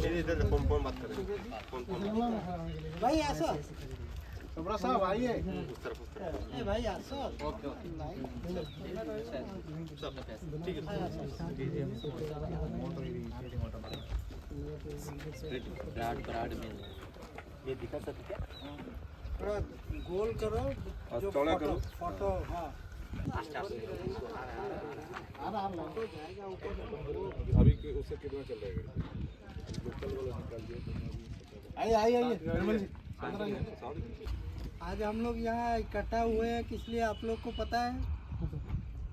इधर फोन बात करें भाई ऐसा सबरा साहब आइए ए भाई ऐसा ओके ठीक है ब्राड में ये दिखा सकते क्या? थोड़ा गोल करो जो चौड़ा करो। फोटो हाँ अभी उससे कितना चल रहेगा लोकल वाला निकाल दिया आइए आज हम लोग यहाँ इकट्ठा हुए हैं किस लिए आप लोग को पता है?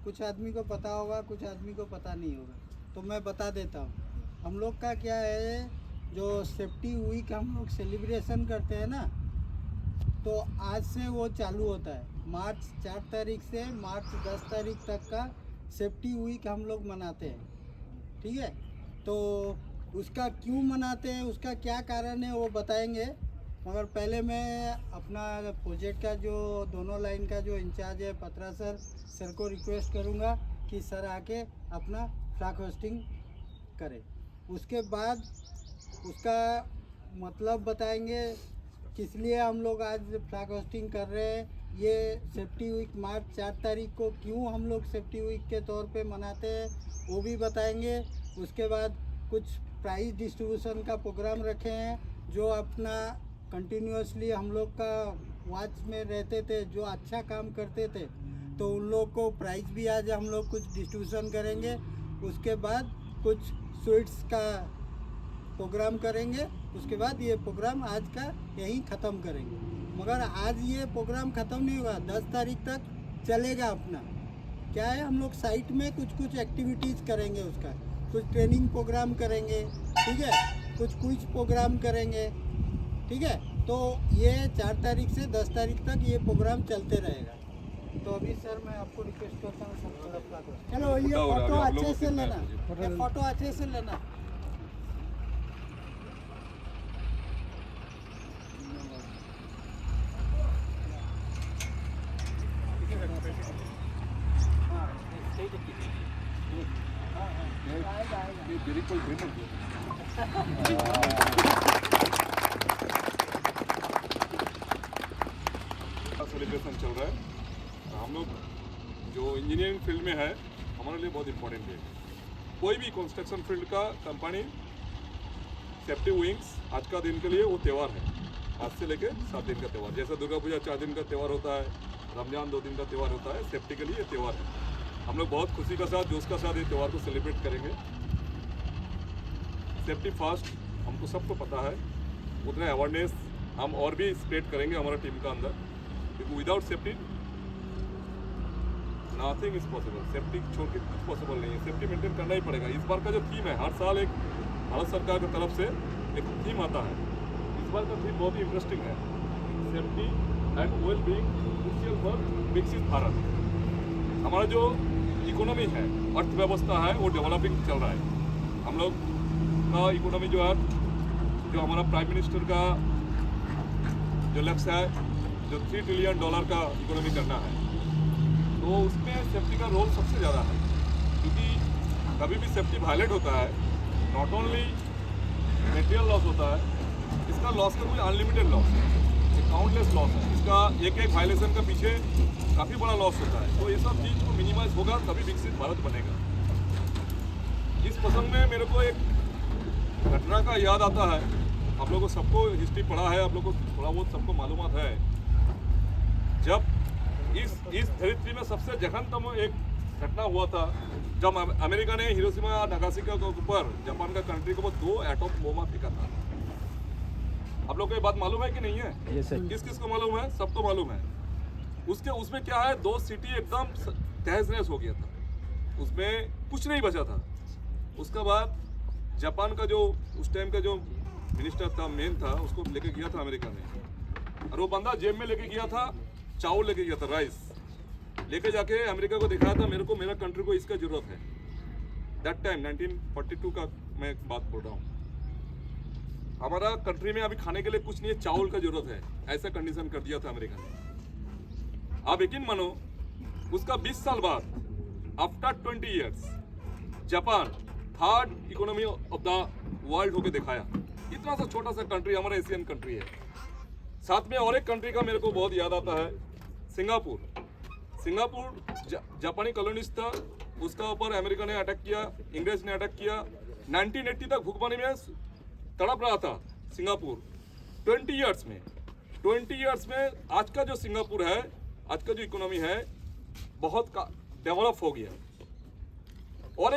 कुछ आदमी को पता होगा, कुछ आदमी को पता नहीं होगा, तो मैं बता देता हूँ। हम लोग का क्या है, जो सेफ्टी वीक हम लोग सेलिब्रेशन करते हैं ना, तो आज से वो चालू होता है। मार्च 4 तारीख से मार्च 10 तारीख तक का सेफ्टी वीक हम लोग मनाते हैं, ठीक है? तो उसका क्यों मनाते हैं, उसका क्या कारण है वो बताएंगे, मगर पहले मैं अपना प्रोजेक्ट का जो दोनों लाइन का जो इंचार्ज है पत्रा सर को रिक्वेस्ट करूंगा कि सर आके अपना फ्लैग होस्टिंग करें। उसके बाद उसका मतलब बताएंगे किस लिए हम लोग आज फ्लैग होस्टिंग कर रहे हैं, ये सेफ्टी वीक मार्च 4 तारीख को क्यों हम लोग सेफ्टी वीक के तौर पे मनाते हैं वो भी बताएंगे। उसके बाद कुछ प्राइज़ डिस्ट्रीब्यूशन का प्रोग्राम रखे हैं, जो अपना कंटिन्यूसली हम लोग का वॉच में रहते थे, जो अच्छा काम करते थे, तो उन लोग को प्राइज़ भी आज हम लोग कुछ डिस्ट्रीब्यूशन करेंगे। उसके बाद कुछ स्वीट्स का प्रोग्राम करेंगे। उसके बाद ये प्रोग्राम आज का यहीं ख़त्म करेंगे, मगर आज ये प्रोग्राम ख़त्म नहीं होगा, 10 तारीख तक चलेगा अपना। क्या है, हम लोग साइट में कुछ एक्टिविटीज़ करेंगे, उसका कुछ ट्रेनिंग प्रोग्राम करेंगे, ठीक है, कुछ क्विज प्रोग्राम करेंगे, ठीक है। तो ये 4 तारीख से 10 तारीख तक ये प्रोग्राम चलते रहेगा। तो अभी सर मैं आपको रिक्वेस्ट करता हूँ सर थोड़ा फ्लैग, चलो ये फोटो अच्छे से लेना, ये फोटो अच्छे से लेना। सेलिब्रेशन चल रहा है। हम लोग जो इंजीनियरिंग फील्ड में है हमारे लिए बहुत इम्पोर्टेंट है। कोई भी कंस्ट्रक्शन फील्ड का कंपनी सेफ्टी विंग्स आज का दिन के लिए वो त्यौहार है, आज से लेके 7 दिन का त्यौहार। जैसे दुर्गा पूजा 4 दिन का त्यौहार होता है, रमजान 2 दिन का त्यौहार होता है, सेफ्टी के लिए ये त्यौहार है। हम लोग बहुत खुशी का साथ, जोश का साथ ये त्यौहार को सेलिब्रेट करेंगे। सेफ्टी फर्स्ट हमको सबको पता है, उतना अवेयरनेस हम और भी स्प्रेड करेंगे हमारा टीम का अंदर, क्योंकि without safety nothing is possible. Safety छोड़ के कुछ पॉसिबल नहीं है, सेफ्टी मेंटेन करना ही पड़ेगा। इस बार का जो थीम है, हर साल एक भारत सरकार की तरफ से एक थीम आता है, इस बार का थीम बहुत ही इंटरेस्टिंग है, safety and well being crucial for विकसित भारत। हमारा जो इकोनॉमी है, अर्थव्यवस्था है, वो डेवलपिंग चल रहा है। हम लोग का इकोनॉमी जो है, जो हमारा प्राइम मिनिस्टर का जो लक्ष्य है, जो $3 ट्रिलियन का इकोनॉमी करना है, तो उसमें सेफ्टी का रोल सबसे ज़्यादा है। क्योंकि कभी भी सेफ्टी वायलेट होता है, नॉट ओनली मटेरियल लॉस होता है, इसका लॉस का कोई अनलिमिटेड लॉस है, काउंटलेस लॉस है। इसका एक वायलेशन का पीछे काफ़ी बड़ा लॉस होता है। तो ये सब चीज़ को मिनिमाइज होगा तभी विकसित भारत बनेगा। इस प्रसंग में मेरे को एक घटना का याद आता है। आप लोगों को सबको हिस्ट्री पढ़ा है, आप लोगों को थोड़ा बहुत सबको मालूमात है। जब इस धरित्री में सबसे जघन्यतम एक घटना हुआ था, जब अमेरिका ने हिरोशिमा नागासाकी के ऊपर जापान का कंट्री के ऊपर 2 एटॉम बोमा फेंका था। आप लोग को ये बात मालूम है कि नहीं है? किस किस को मालूम है? सबको मालूम है। उसमें क्या है, 2 सिटी एकदम तहस नहस हो गया था, उसमें कुछ नहीं बचा था। उसके बाद जापान का जो उस टाइम का जो मिनिस्टर था, मेन था, उसको लेके गया था अमेरिका ने, और वो बंदा जेब में लेके गया था, चावल लेके गया था, राइस लेके जाके अमेरिका को दिखाया था, मेरे को, मेरा कंट्री को इसका जरूरत है। दैट टाइम 1942 का मैं बात बोल रहा हूँ। हमारा कंट्री में अभी खाने के लिए कुछ नहीं है, चावल का जरूरत है, ऐसा कंडीशन कर दिया था अमेरिका ने। आप यकीन मानो, उसका 20 साल बाद, after 20 years, Japan 3rd economy of the world होके दिखाया। इतना सा छोटा सा कंट्री हमारा एशियन कंट्री है। साथ में और एक कंट्री का मेरे को बहुत याद आता है, सिंगापुर। जापानी कॉलोनिस्ट था, उसका ऊपर अमेरिका ने अटैक किया, इंग्रेज ने अटैक किया। 1980 तक भूखमरी में तड़प रहा था सिंगापुर। 20 इयर्स में आज का जो सिंगापुर है, आज का जो इकोनॉमी है, बहुत डेवलप हो गया। और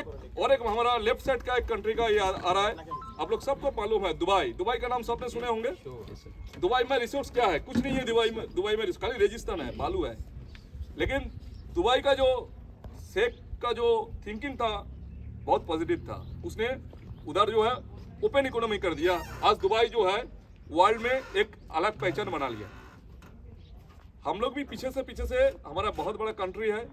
एक हमारा लेफ्ट साइड का एक कंट्री का ये आ रहा है, आप लोग सबको मालूम है, दुबई का नाम सबने सुने होंगे। दुबई में रिसोर्स क्या है? कुछ नहीं है दुबई में खाली रेगिस्तान है, बालू है। लेकिन दुबई का जो शेख का जो थिंकिंग था बहुत पॉजिटिव था। उसने उधर जो है ओपन इकोनॉमी कर दिया। आज दुबई जो है वर्ल्ड में एक अलग पहचान बना लिया। हम लोग भी पीछे से हमारा बहुत बड़ा कंट्री है,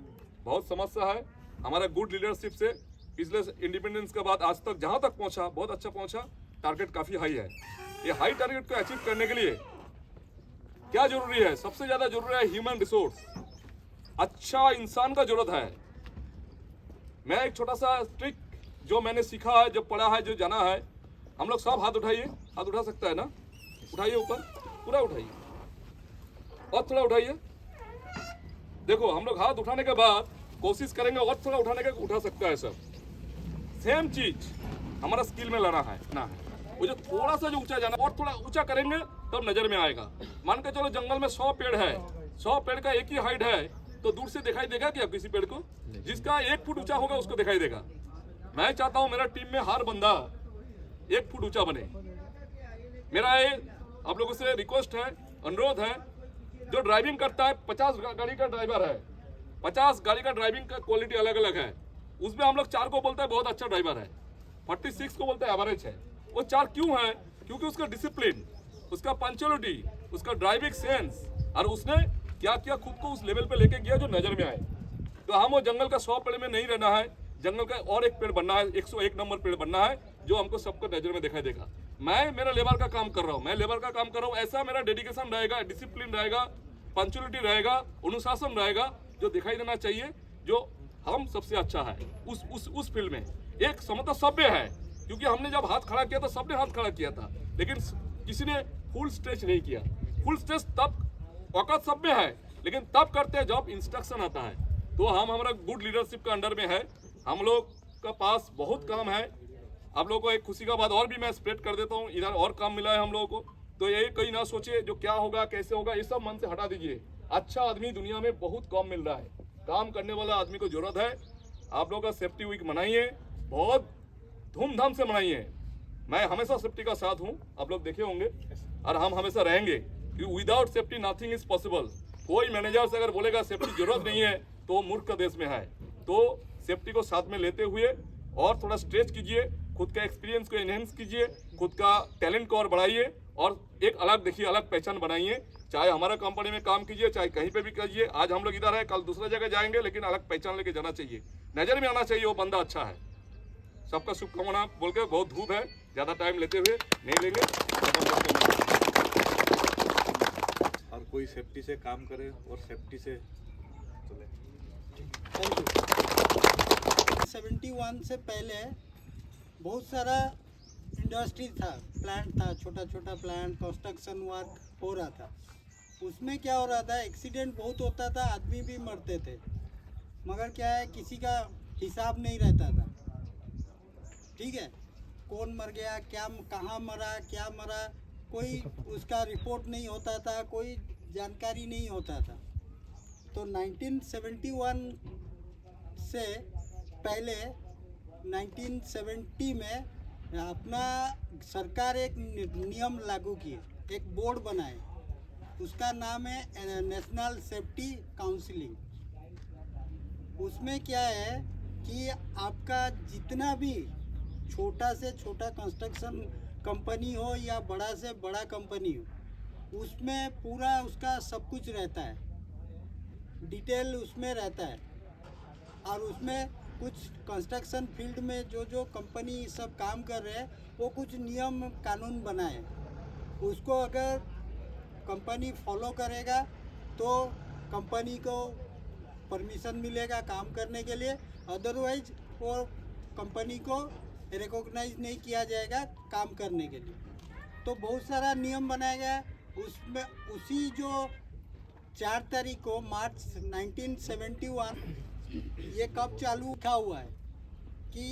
बहुत समस्या है। हमारा गुड लीडरशिप से पिछले इंडिपेंडेंस के बाद आज तक जहां तक पहुंचा, बहुत अच्छा पहुंचा। टारगेट काफी हाई है। ये हाई टारगेट को अचीव करने के लिए क्या जरूरी है? सबसे ज्यादा जरूरी है ह्यूमन रिसोर्स, अच्छा इंसान का जरूरत है। मैं एक छोटा सा ट्रिक जो मैंने सीखा है, जो पढ़ा है, जो जाना है, हम लोग सब हाथ उठाइए। हाथ उठा सकता है ना? उठाइए, ऊपर पूरा उठाइए और थोड़ा उठाइए। देखो, हम लोग हाथ उठाने के बाद कोशिश करेंगे और थोड़ा उठाने का, उठा सकता है सब। सेम चीज हमारा स्किल में लाना है ना। वो जो थोड़ा सा जो ऊंचा जाना और थोड़ा ऊंचा करेंगे तब नजर में आएगा। मान के चलो जंगल में 100 पेड़ है, 100 पेड़ का एक ही हाइट है, तो दूर से दिखाई देगा क्या किसी पेड़ को? जिसका 1 फुट ऊंचा होगा उसको दिखाई देगा। मैं चाहता हूं मेरा टीम में हर बंदा 1 फुट ऊंचा बने। मेरा ये आप लोगों से रिक्वेस्ट है, अनुरोध है, जो ड्राइविंग करता है, 50 गाड़ी का ड्राइवर है, 50 गाड़ी का ड्राइविंग का क्वालिटी अलग अलग है। उसमें हम लोग 4 को बोलते हैं बहुत अच्छा ड्राइवर है, 46 को बोलते हैं एवरेज है। वो 4 क्यों है? क्योंकि उसका डिसिप्लिन, उसका पंक्चुअलिटी, उसका ड्राइविंग सेंस, और उसने क्या क्या खुद को उस लेवल पे लेके गया जो नजर में आए। तो हम वो जंगल का 100 पेड़ में नहीं रहना है, जंगल का और एक पेड़ बनना है, 101 नंबर पेड़ बनना है, जो हमको सबको नजर में दिखाई देगा। मैं मेरा लेबर का काम कर रहा हूँ, ऐसा मेरा डेडिकेशन रहेगा, डिसिप्लिन रहेगा, पंक्चुअलिटी रहेगा, अनुशासन रहेगा, जो दिखाई देना चाहिए, जो हम सबसे अच्छा है उस फील्ड में। एक समता सभ्य है, क्योंकि हमने जब हाथ खड़ा किया था, सबने हाथ खड़ा किया था, लेकिन किसी ने फुल स्ट्रेच नहीं किया। फुल स्ट्रेच तब औकात सभ्य है, लेकिन तब करते हैं जब इंस्ट्रक्शन आता है। तो हम हमारा गुड लीडरशिप का अंडर में है, हम लोग का पास बहुत काम है। आप लोगों को एक खुशी का बात और भी मैं स्प्रेड कर देता हूँ, इधर और काम मिला है हम लोगों को। तो ये कहीं ना सोचे जो क्या होगा, कैसे होगा, ये सब मन से हटा दीजिए। अच्छा आदमी दुनिया में बहुत कम मिल रहा है, काम करने वाला आदमी को जरूरत है। आप लोगों का सेफ्टी वीक मनाइए, बहुत धूमधाम से मनाइए। मैं हमेशा सेफ्टी का साथ हूँ, आप लोग देखे होंगे, और हम हमेशा रहेंगे, क्योंकि without safety nothing is possible. कोई मैनेजर से अगर बोलेगा सेफ्टी जरूरत नहीं है तो वो मूर्ख का देश में है। तो सेफ्टी को साथ में लेते हुए और थोड़ा स्ट्रेच कीजिए, खुद का एक्सपीरियंस को एनहेंस कीजिए, खुद का टैलेंट को और बढ़ाइए, और एक अलग देखिए, अलग पहचान बनाइए। चाहे हमारा कंपनी में काम कीजिए, चाहे कहीं पे भी कीजिए। आज हम लोग इधर है, कल दूसरा जगह जाएंगे, लेकिन अलग पहचान लेके जाना चाहिए, नजर में आना चाहिए वो बंदा अच्छा है। सबका शुभकामना बोल के, बहुत धूप है, ज्यादा टाइम लेते हुए नहीं लेंगे। और कोई सेफ्टी से काम करे और सेफ्टी से चले। 71 से पहले बहुत सारा इंडस्ट्री था, प्लांट था, छोटा छोटा प्लांट, कंस्ट्रक्शन वर्क हो रहा था। उसमें क्या हो रहा था, एक्सीडेंट बहुत होता था, आदमी भी मरते थे, मगर क्या है, किसी का हिसाब नहीं रहता था। ठीक है, कौन मर गया, क्या, कहाँ मरा, क्या मरा, कोई उसका रिपोर्ट नहीं होता था, कोई जानकारी नहीं होता था। तो 1971 से पहले 1970 में अपना सरकार एक नियम लागू किए, एक बोर्ड बनाए, उसका नाम है नेशनल सेफ्टी काउंसिलिंग। उसमें क्या है कि आपका जितना भी छोटा से छोटा कंस्ट्रक्शन कंपनी हो या बड़ा से बड़ा कंपनी हो, उसमें पूरा उसका सब कुछ रहता है, डिटेल उसमें रहता है। और उसमें कुछ कंस्ट्रक्शन फील्ड में जो कंपनी सब काम कर रहे हैं, वो कुछ नियम कानून बनाए, उसको अगर कंपनी फॉलो करेगा तो कंपनी को परमिशन मिलेगा काम करने के लिए, अदरवाइज वो कंपनी को रिकॉग्नाइज नहीं किया जाएगा काम करने के लिए। तो बहुत सारा नियम बनाया गया है। उसमें उसी जो 4 तारीख को मार्च 1971 ये कब चालू लिखा हुआ है कि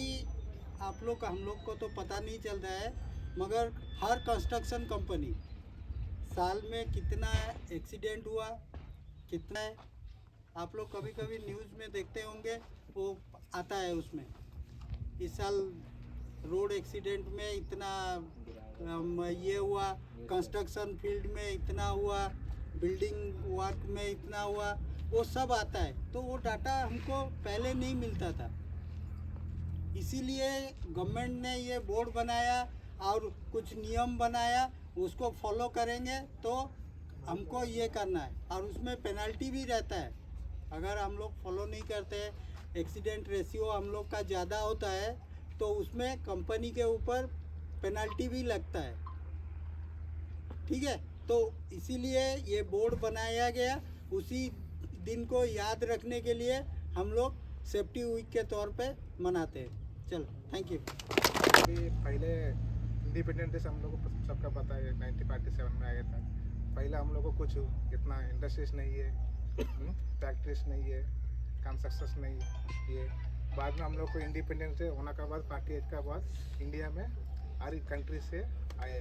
आप लोग हम लोग को तो पता नहीं चल रहा है, मगर हर कंस्ट्रक्शन कंपनी साल में कितना एक्सीडेंट हुआ, कितना है, आप लोग कभी कभी न्यूज़ में देखते होंगे, वो आता है उसमें। इस साल रोड एक्सीडेंट में इतना ये हुआ, कंस्ट्रक्शन फील्ड में इतना हुआ, बिल्डिंग वर्क में इतना हुआ, वो सब आता है। तो वो डाटा हमको पहले नहीं मिलता था, इसीलिए गवर्नमेंट ने ये बोर्ड बनाया और कुछ नियम बनाया, उसको फॉलो करेंगे तो हमको ये करना है। और उसमें पेनल्टी भी रहता है, अगर हम लोग फॉलो नहीं करते, एक्सीडेंट रेशियो हम लोग का ज़्यादा होता है तो उसमें कंपनी के ऊपर पेनल्टी भी लगता है। ठीक है, तो इसीलिए ये बोर्ड बनाया गया। उसी दिन को याद रखने के लिए हम लोग सेफ्टी वीक के तौर पे मनाते हैं। चलो, थैंक यू। अभी पहले इंडिपेंडेंस डे हम लोग को सबका पता है 1947 में आया था। पहले हम लोग को कुछ इतना इंडस्ट्रीज नहीं है, फैक्ट्रीज नहीं है, कंस्ट्रक्शन नहीं है। बाद में हम लोग को इंडिपेंडेंस डे होने के बाद 48 का बाद इंडिया में हर कंट्री से आए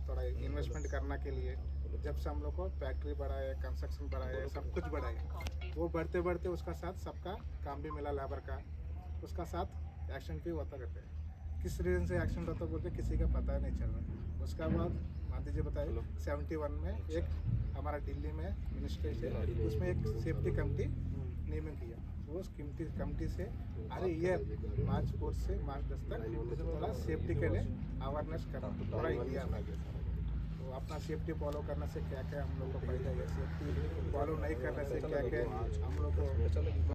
थोड़ा इन्वेस्टमेंट करने के लिए। जब से हम लोग को फैक्ट्री बढ़ाए, कंस्ट्रक्शन बढ़ाए, सब कुछ बढ़ाए, वो बढ़ते बढ़ते उसका साथ सबका काम भी मिला, लेबर का, उसका साथ एक्शन भी होता रहता है। किस रीज़न से एक्शन होता बोलते किसी का पता नहीं चल रहा। उसका बाद मानती जी बताए 71 में एक हमारा दिल्ली में मिनिस्ट्री से उसमें एक सेफ्टी कमेटी नियमित किया। वो उस कमेटी से हर ईयर मार्च 4 से मार्च 10 तक थोड़ा सेफ्टी के लिए अवेयरनेस करा पूरा इंडिया में। तो अपना सेफ्टी फॉलो करने से क्या क्या हम लोग को फायदा है, सेफ्टी फॉलो नहीं करने से क्या क्या हम लोग को